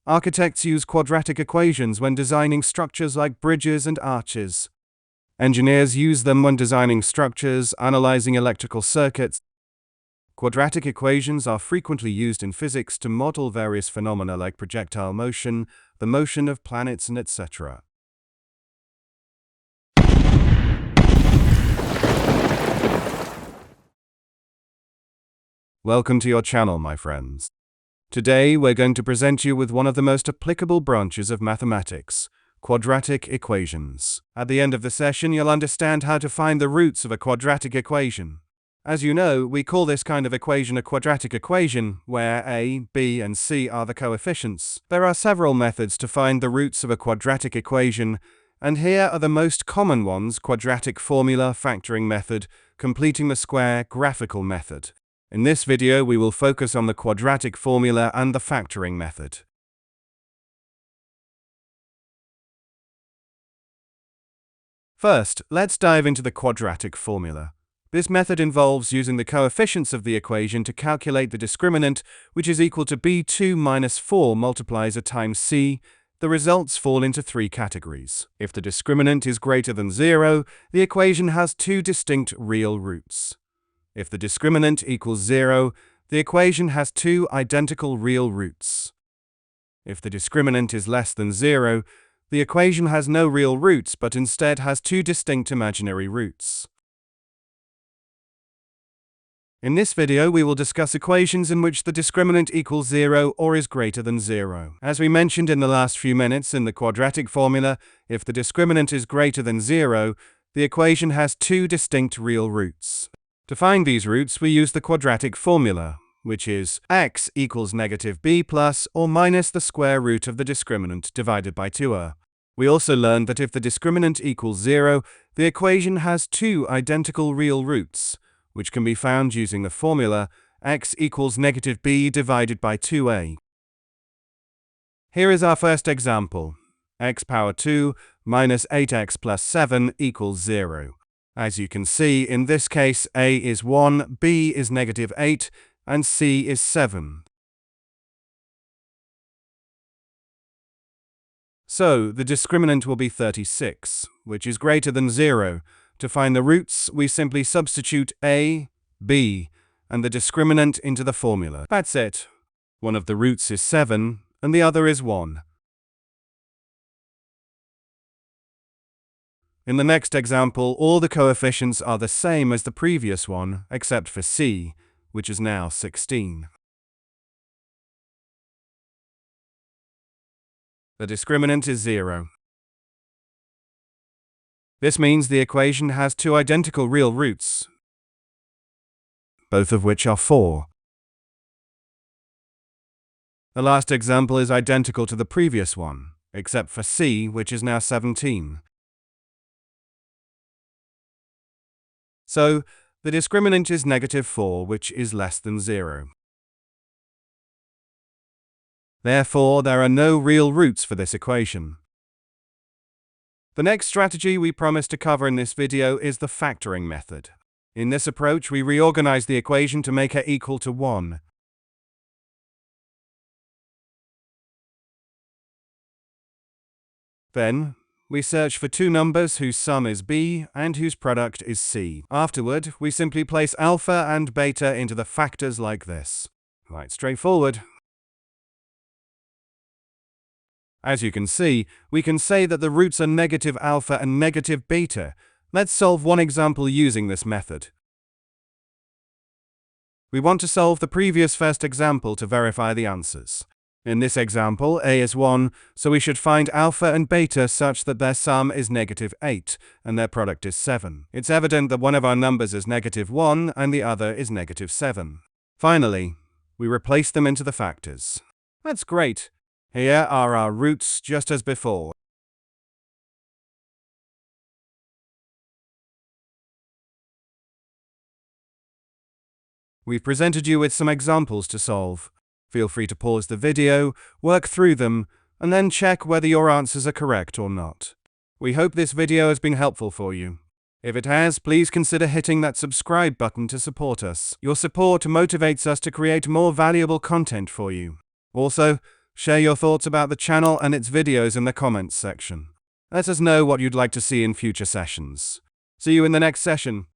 Architects use quadratic equations when designing structures like bridges and arches. Engineers use them when designing structures, analyzing electrical circuits. Quadratic equations are frequently used in physics to model various phenomena like projectile motion, the motion of planets, and etc. Welcome to your channel, my friends. Today we're going to present you with one of the most applicable branches of mathematics, quadratic equations. At the end of the session, you'll understand how to find the roots of a quadratic equation. As you know, we call this kind of equation a quadratic equation, where a, b, and c are the coefficients. There are several methods to find the roots of a quadratic equation, and here are the most common ones: quadratic formula, factoring method, completing the square, graphical method. In this video, we will focus on the quadratic formula and the factoring method. First, let's dive into the quadratic formula. This method involves using the coefficients of the equation to calculate the discriminant, which is equal to b2 minus 4 multiplies a times c. The results fall into three categories. If the discriminant is greater than 0, the equation has two distinct real roots. If the discriminant equals 0, the equation has two identical real roots. If the discriminant is less than 0, the equation has no real roots but instead has two distinct imaginary roots. In this video, we will discuss equations in which the discriminant equals 0 or is greater than 0. As we mentioned in the last few minutes in the quadratic formula, if the discriminant is greater than 0, the equation has two distinct real roots. To find these roots, we use the quadratic formula, which is x equals negative b plus or minus the square root of the discriminant divided by 2a. We also learned that if the discriminant equals 0, the equation has two identical real roots, which can be found using the formula x equals negative b divided by 2a. Here is our first example: x power 2 minus 8x plus 7 equals 0. As you can see, in this case, a is 1, b is negative 8, and c is 7. So, the discriminant will be 36, which is greater than 0. To find the roots, we simply substitute a, b, and the discriminant into the formula. That's it. One of the roots is 7, and the other is 1. In the next example, all the coefficients are the same as the previous one, except for c, which is now 16. The discriminant is 0. This means the equation has two identical real roots, both of which are 4. The last example is identical to the previous one, except for c, which is now 17. So, the discriminant is negative 4, which is less than 0. Therefore, there are no real roots for this equation. The next strategy we promised to cover in this video is the factoring method. In this approach, we reorganize the equation to make it equal to 1. Then, we search for two numbers whose sum is b and whose product is c. Afterward, we simply place alpha and beta into the factors like this. Quite straightforward. As you can see, we can say that the roots are negative alpha and negative beta. Let's solve one example using this method. We want to solve the previous first example to verify the answers. In this example, a is 1, so we should find alpha and beta such that their sum is negative 8, and their product is 7. It's evident that one of our numbers is negative 1, and the other is negative 7. Finally, we replace them into the factors. That's great. Here are our roots just as before. We've presented you with some examples to solve. Feel free to pause the video, work through them, and then check whether your answers are correct or not. We hope this video has been helpful for you. If it has, please consider hitting that subscribe button to support us. Your support motivates us to create more valuable content for you. Also, Share your thoughts about the channel and its videos in the comments section. Let us know what you'd like to see in future sessions. See you in the next session.